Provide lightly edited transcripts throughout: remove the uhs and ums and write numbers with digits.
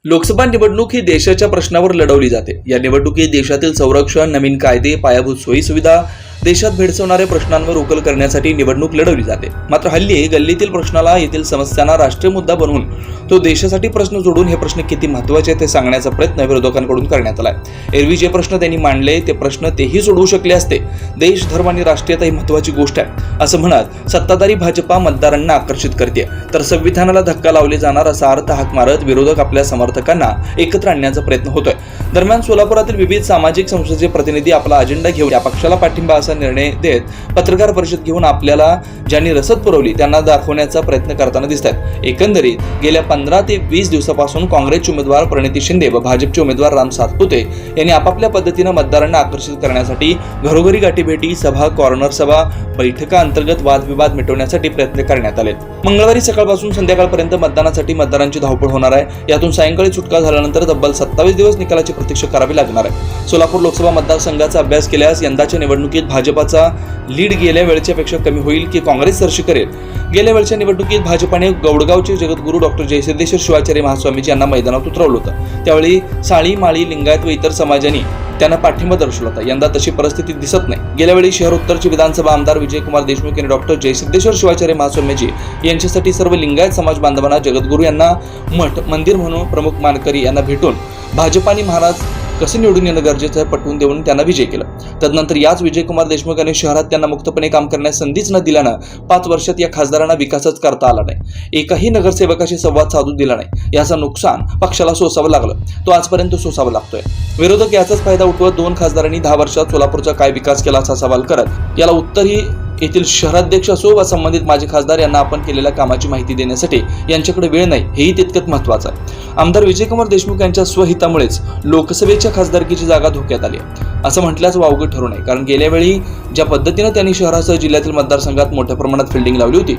लोकसभा निवडणूक ही देशाच्या प्रश्नावर लढवली जाते। या निवडणुकीत देशातील संरक्षण, नवीन कायदे, पायाभूत सोयीसुविधा, देशात भेडसावणाऱ्या प्रश्नांवर उकल करण्यासाठी निवडणूक लढवली जाते। मात्र हल्ली गल्लीतील प्रश्नाला, येथील समस्यांना राष्ट्रीय मुद्दा बनवून तो देशासाठी प्रश्न जोडून हे प्रश्न किती महत्त्वाचे ते सांगण्याचा प्रयत्न विरोधकांकडून करण्यात आलाय। एरवी जे प्रश्न त्यांनी मांडले ते प्रश्न तेही सोडवू शकले असते। देश, धर्म आणि राष्ट्रीयता ही महत्त्वाची गोष्ट आहे असं म्हणत सत्ताधारी भाजपा मतदारांना आकर्षित करते, तर संविधानाला धक्का लावले जाणार असा अर्थ हाक मारत विरोधक आपल्या समर्थकांना एकत्र आणण्याचा प्रयत्न होतोय। दरम्यान सोलापुरातील विविध सामाजिक संस्थेचे प्रतिनिधी आपला अजेंडा घेऊन या पक्षाला पाठिंबा असा निर्णय देत पत्रकार परिषद घेऊन आपल्याला ज्यांनी रसद पुरवली त्यांना दाखवण्याचा प्रयत्न करताना दिसत आहेत। एकंदरीत गेल्या 15 ते 20 दिवसापासून काँग्रेसचे उमेदवार प्रणिती शिंदे व भाजपचे उमेदवार राम सातपुते यांनी आपापल्या पद्धतीने मतदारांना आकर्षित करण्यासाठी घरोघरी गाठीभेटी, सभा, कॉर्नर सभा, बैठका अंतर्गत वादविवाद मिटवण्यासाठी प्रयत्न करण्यात आले। मंगळवारी सकाळपासून संध्याकाळपर्यंत मतदानासाठी मतदारांची धावपळ होणार आहे। यातून सायंकाळी सुटका झाल्यानंतर तब्बल 27 दिवस निकालाची प्रतीक्षा करावी लागणार आहे। सोलापूर लोकसभा मतदारसंघाचा अभ्यास केल्यास यंदाच्या निवडणुकीत भाजपाचा लीड गेल्या वेळच्या पेक्षा कमी होईल की काँग्रेस सरशी करेल। गेल्या वेळच्या निवडणुकीत भाजपाने गौडगावचे जगद्गुरू डॉक्टर जयसिद्धेश्वर शिवाचार्य महास्वामीजी यांना मैदानात उतरवलं होतं। त्यावेळी साळी, माळी, लिंगायत व इतर समाजांनी त्यांना पाठिंबा दर्शवला होता। यंदा तशी परिस्थिती दिसत नाही। गेल्या वेळी शहर उत्तरचे विधानसभा आमदार विजयकुमार देशमुख यांनी डॉक्टर जयसिद्धेश्वर शिवाचार्य महास्वामीजी यांच्यासाठी सर्व लिंगायत समाज बांधवांना जगद्गुरू यांना मठ, मंदिर म्हणून प्रमुख मानकरी यांना भेटून भाजपाने महाराज कसे निवडून येणं गरजेचं आहे पटवून देऊन त्यांना विजय केला। तदनंतर याच विजयकुमार देशमुख यांनी शहरात त्यांना मुक्तपणे काम करण्यास संधीच न दिल्यानं 5 वर्षात या खासदारांना विकासच करता आला नाही। एकही नगरसेवकाशी संवाद साधू दिला नाही। याचं नुकसान पक्षाला सोसावं लागलं, तो आजपर्यंत सोसावा लागतोय। विरोधक याचाच फायदा उठवत 2 खासदारांनी 10 वर्षात सोलापूरचा काय विकास केला असा सवाल करत याला उत्तर ही येथील शहराध्यक्ष असो व संबंधित माजी खासदार यांना आपण केलेल्या कामाची माहिती देण्यासाठी यांच्याकडे वेळ नाही, हेही तितकंच महत्त्वाचं आहे। आमदार विजयकुमार देशमुख यांच्या स्वहितामुळेच लोकसभेच्या खासदारकीची जागा धोक्यात आली असं म्हटल्याच वावगं ठरू नये। कारण गेल्या वेळी ज्या पद्धतीने त्यांनी शहरासह जिल्ह्यातील मतदारसंघात मोठ्या प्रमाणात फिल्डिंग लावली होती,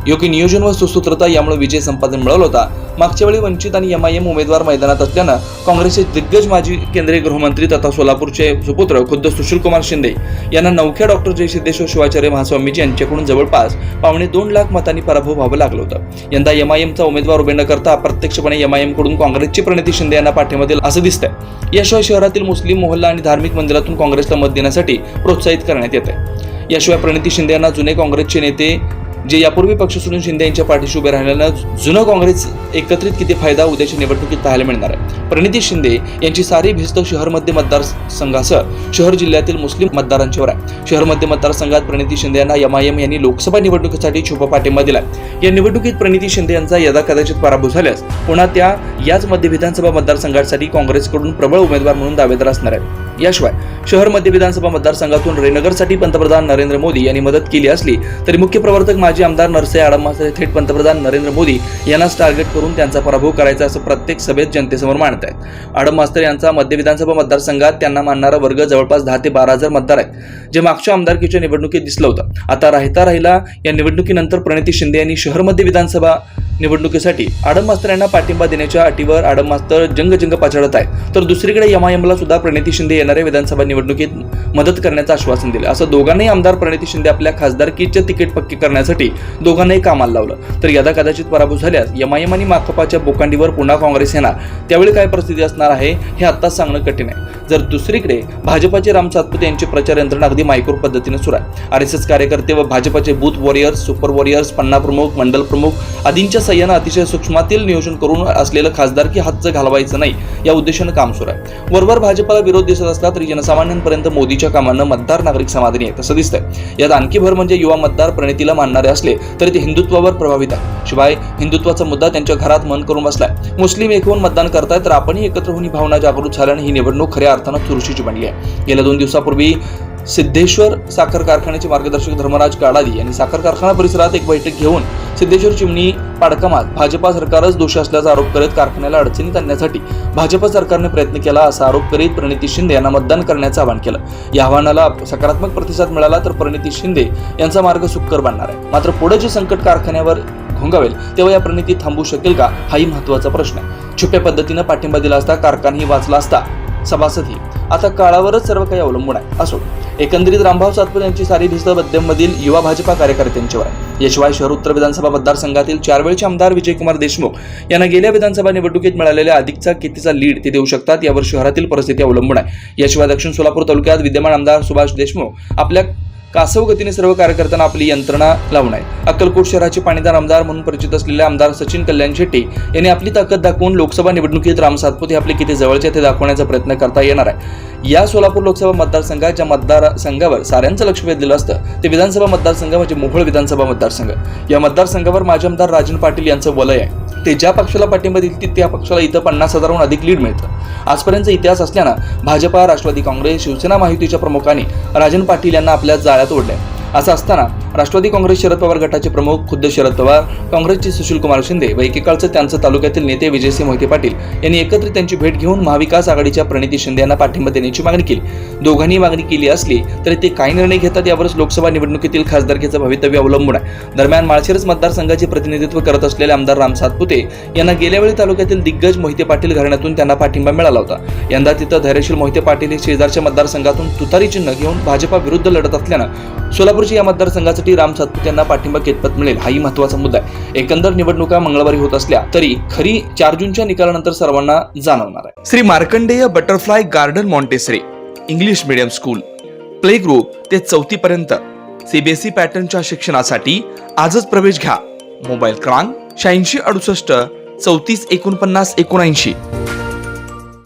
योग्य नियोजन व सुसूत्रता यामुळे विजय संपादन मिळवला होता। मागच्या वेळी वंचित आणि MIM उमेदवार मैदानात असल्यानं काँग्रेसचे दिग्गज माजी केंद्रीय गृहमंत्री तथा सोलापूरचे सुपुत्र खुद्द सुशीलकुमार शिंदे यांना नवख्या डॉक्टर जयसिद्धेश्वर शिवाचार्य महास्वामीजी यांच्याकडून जवळपास 2.25 लाख मतांनी पराभव व्हावं लागलं होतं। यंदा MIMचा उमेदवार उभे न करता अप्रत्यक्षपणे MIM कडून काँग्रेसची प्रणिती शिंदे यांना पाठिंबा दिला असं दिसतंय। याशिवाय शहरातील मुस्लिम मोहल्ला आणि धार्मिक मंदिरातून काँग्रेसला मत देण्यासाठी प्रोत्साहित करण्यात येत आहे। याशिवाय प्रणिती शिंदे यांना जुने काँग्रेसचे नेते जे यापूर्वी पक्ष सोडून शिंदे यांच्या पाठीशी उभे राहिल्यानं जुनं काँग्रेस एकत्रित किती फायदा उद्याच्या निवडणुकीत पाहायला मिळणार आहे। प्रणिती शिंदे यांची सारी भिस्त शहरमध्ये मतदारसंघासह शहर जिल्ह्यातील मुस्लिम मतदारांच्यावर आहे। शहरमध्ये मतदारसंघात प्रणिती शिंदे यांना MIM यांनी लोकसभा निवडणुकीसाठी छुपा पाठिंबा दिला। या निवडणुकीत प्रणिती शिंदे यांचा यदाकदाचित पराभव झाल्यास पुन्हा त्या याच मध्य विधानसभा मतदारसंघासाठी काँग्रेसकडून प्रबळ उमेदवार म्हणून दावेदार असणार आहेत। याशिवाय शहर मध्य विधानसभा मतदारसंघातून रेनगरसाठी पंतप्रधान नरेंद्र मोदी यांनी मदत केली असली तरी मुख्य प्रवर्तक माजी आमदार नरसे आडम मास्तर थेट पंतप्रधान नरेंद्र मोदी यांनाच टार्गेट करून त्यांचा पराभव करायचा असं प्रत्येक सभेत जनतेसमोर मांडत आहेत। आडम मास्तर यांचा मध्य विधानसभा मतदारसंघात त्यांना मानणारा वर्ग जवळपास 10 ते 12,000 मतदार आहेत, जे मागच्या आमदारकीच्या निवडणुकीत दिसलं होतं। आता राहिला या निवडणुकीनंतर प्रणिती शिंदे यांनी शहर मध्य विधानसभा निवडणुकीसाठी आडम मास्तर यांना पाठिंबा देण्याच्या अटीवर आडम मास्तर जंग पछाडत आहेत, तर दुसरीकडे MIMला सुद्धा प्रणिती शिंदे येणाऱ्या विधानसभा निवडणुकीत मदत करण्याचं आश्वासन दिलं। असं दोघांनाही आमदार प्रणिती शिंदे आपल्या खासदारकीचे तिकीट पक्के करण्यासाठी दोघांनाही कामाला लावलं। तर यदा कदाचित पराभव झाल्यास MIM आणि माकपाच्या बोकांडीवर पुन्हा काँग्रेस येणार, त्यावेळी काय परिस्थिती असणार आहे हे आत्ताच सांगणं कठीण आहे। जर दुसरीकडे भाजपाचे राम सातपुते यांची प्रचार यंत्रणा अगदी मायक्रो पद्धतीने सुरू आहे। RSS कार्यकर्ते व भाजपाचे बूथ वॉरियर्स, सुपर वॉरियर्स, पन्ना प्रमुख, मंडल प्रमुख आदींच्या सह्यानं अतिशय सूक्ष्मातील नियोजन करून असलेलं खासदारकी हातचं घालवायचं नाही या उद्देशानं काम सुरू आहे। वरवर भाजपाला विरोध दिसत असला तरी जनसामान्यांपर्यंत मोदीच्या कामानं मतदार नागरिक समाधानी आहेत असं दिसतंय। यात आणखी भर म्हणजे युवा मतदार प्रणितीला मानणारे असले तरी ते हिंदुत्वावर प्रभावित आहे। शिवाय हिंदुत्वाचा मुद्दा त्यांच्या घरात मन करून बसलाय। मुस्लिम एक होऊन मतदान करतायत तर आपणही एकत्र होऊन ही भावना जागृत झाल्याने ही निवडणूक खऱ्या अर्थानं चुरशीची बनली आहे। गेल्या 2 दिवसापूर्वी सिद्धेश्वर साखर कारखान्याचे मार्गदर्शक धर्मराज काडादी यांनी साखर कारखाना परिसरात एक बैठक घेऊन सिद्धेश्वर चिमणी पाडकामात भाजपा सरकारच दोषी असल्याचा आरोप करत कारखान्याला अडचणीत आणण्यासाठी भाजपा सरकारने प्रयत्न केला असा आरोप करीत प्रणिती शिंदे यांना मतदान करण्याचं आवाहन केलं। या आवाहनाला सकारात्मक प्रतिसाद मिळाला तर प्रणिती शिंदे यांचा मार्ग सुकर बनणार आहे। मात्र पुढे जे संकट कारखान्यावर घोंगावेल तेव्हा या प्रणिती थांबू शकेल का, हाही महत्त्वाचा प्रश्न आहे। छुप्या पद्धतीनं पाठिंबा दिला असता कारखानाही वाचला असता, सभासदही आता काळावरच सर्व काही अवलंबून आहे. असो, एकंदरीत रामभाऊ सातपुते यांची सारी भिस्त मध्यममधील युवा भाजपा कार्यकर्त्यांच्यावर आहे. याशिवाय शहर उत्तर विधानसभा मतदारसंघातील 4 वेळचे आमदार विजयकुमार देशमुख यांना गेल्या विधानसभा निवडणुकीत मिळालेल्या अधिकचा कितीचा लीड ते देऊ शकतात यावर शहरातील परिस्थिती अवलंबून आहे. याशिवाय दक्षिण सोलापूर तालुक्यात विद्यमान आमदार सुभाष देशमुख आपल्या कासव गतीने सर्व कार्यकर्त्यांना आपली यंत्रणा लावून आहे. अक्कलकोट शहराचे पाणीदार आमदार म्हणून परिचित असलेले आमदार सचिन कल्याण शेट्टी यांनी आपली ताकद दाखवून लोकसभा निवडणुकीत राम सातपुते आपले किती जवळचे ते दाखवण्याचा प्रयत्न करता येणार आहे. या सोलापूर लोकसभा मतदारसंघात ज्या मतदारसंघावर साऱ्यांचं लक्ष वेधलेलं असतं ते विधानसभा मतदारसंघ म्हणजे मोहोळ विधानसभा मतदारसंघ. या मतदारसंघावर माजी आमदार राजन पाटील यांचं वलय आहे. ते ज्या पक्षाला पाठिंबा देतील त्या पक्षाला इथं 50,000हून अधिक लीड मिळतं. आजपर्यंतचा इतिहास असल्यानं भाजपा, राष्ट्रवादी काँग्रेस, शिवसेना महायुतीच्या प्रमुखांनी राजन पाटील यांना आपल्या जाळ्यात ओढलंय. असं असताना राष्ट्रवादी काँग्रेस शरद पवार गटाचे प्रमुख खुद्द शरद पवार, काँग्रेसचे सुशीलकुमार शिंदे व एकेकाळचं त्यांचं तालुक्यातील नेते विजयसिंह मोहिते पाटील यांनी एकत्रित त्यांची भेट घेऊन महाविकास आघाडीच्या प्रणिती शिंदे यांना पाठिंबा देण्याची मागणी केली. दोघांनी मागणी केली असली तरी ते काय निर्णय घेतात यावरच लोकसभा निवडणुकीतील खासदारकीचं भवितव्य अवलंबून आहे. दरम्यान माळशिरस मतदारसंघाचे प्रतिनिधित्व करत असलेले आमदार राम सातपुते यांना गेल्यावेळी तालुक्यातील दिग्गज मोहिते पाटील घराण्यातून त्यांना पाठिंबा मिळाला होता. यंदा तिथं धैर्यशील मोहिते पाटील हे शेजारच्या मतदारसंघातून तुतारी चिन्ह घेऊन भाजपा विरुद्ध लढत असल्यानं सोलापूरच्या या मतदारसंघासाठी राम सातपुते यांना पाठिंबा कितपत मिळेल हाही महत्त्वाचा मुद्दा आहे. एकंदर निवडणुका मंगळवारी होत असल्या तरी खरी 4 जूनच्या निकालानंतर सर्वांना जाणवणार आहे. Shri Markandeya butterfly garden Montessori English medium school play group ते 4थी पर्यंत सीबीएसई पॅटर्नच्या शिक्षणासाठी आजच प्रवेश घ्या. मोबाईल क्रमांक 8668 34 49 79.